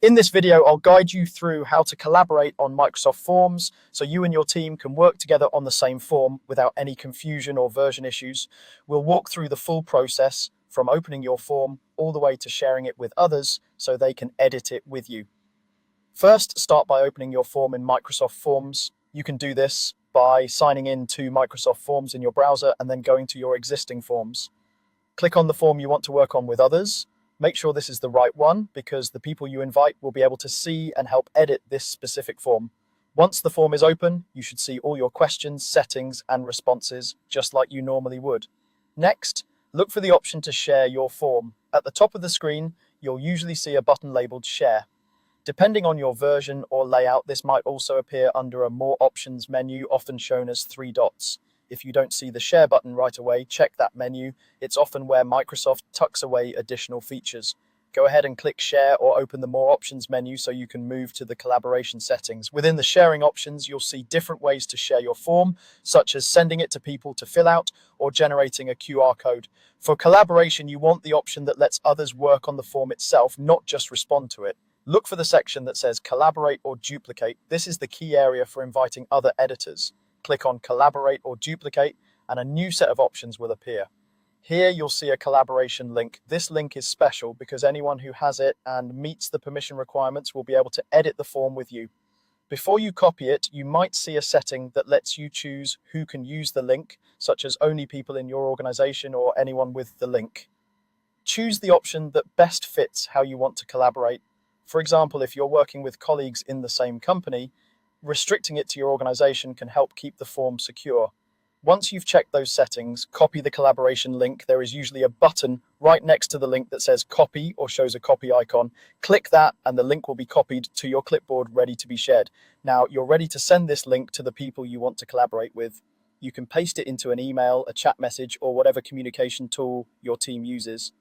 In this video, I'll guide you through how to collaborate on Microsoft Forms so you and your team can work together on the same form without any confusion or version issues. We'll walk through the full process from opening your form all the way to sharing it with others so they can edit it with you. First, start by opening your form in Microsoft Forms. You can do this by signing in to Microsoft Forms in your browser and then going to your existing forms. Click on the form you want to work on with others. Make sure this is the right one because the people you invite will be able to see and help edit this specific form. Once the form is open, you should see all your questions, settings, and responses just like you normally would. Next, look for the option to share your form. At the top of the screen, you'll usually see a button labeled Share. Depending on your version or layout, this might also appear under a More Options menu, often shown as 3 dots. If you don't see the Share button right away, check that menu. It's often where Microsoft tucks away additional features. Go ahead and click Share or open the More Options menu so you can move to the collaboration settings. Within the sharing options, you'll see different ways to share your form, such as sending it to people to fill out or generating a QR code. For collaboration, you want the option that lets others work on the form itself, not just respond to it. Look for the section that says Collaborate or Duplicate. This is the key area for inviting other editors. Click on Collaborate or Duplicate, and a new set of options will appear. Here you'll see a collaboration link. This link is special because anyone who has it and meets the permission requirements will be able to edit the form with you. Before you copy it, you might see a setting that lets you choose who can use the link, such as only people in your organization or anyone with the link. Choose the option that best fits how you want to collaborate. For example, if you're working with colleagues in the same company, restricting it to your organization can help keep the form secure. Once you've checked those settings, copy the collaboration link. There is usually a button right next to the link that says copy or shows a copy icon. Click that and the link will be copied to your clipboard ready to be shared. Now you're ready to send this link to the people you want to collaborate with. You can paste it into an email, a chat message, or whatever communication tool your team uses.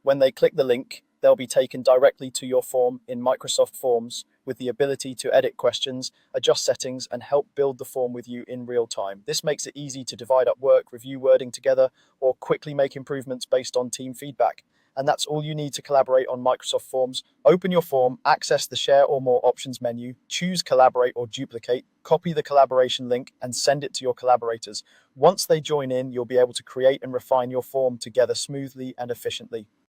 When they click the link, they'll be taken directly to your form in Microsoft Forms with the ability to edit questions, adjust settings, and help build the form with you in real time. This makes it easy to divide up work, review wording together, or quickly make improvements based on team feedback. And that's all you need to collaborate on Microsoft Forms. Open your form, access the Share or More Options menu, choose Collaborate or Duplicate, copy the collaboration link, and send it to your collaborators. Once they join in, you'll be able to create and refine your form together smoothly and efficiently.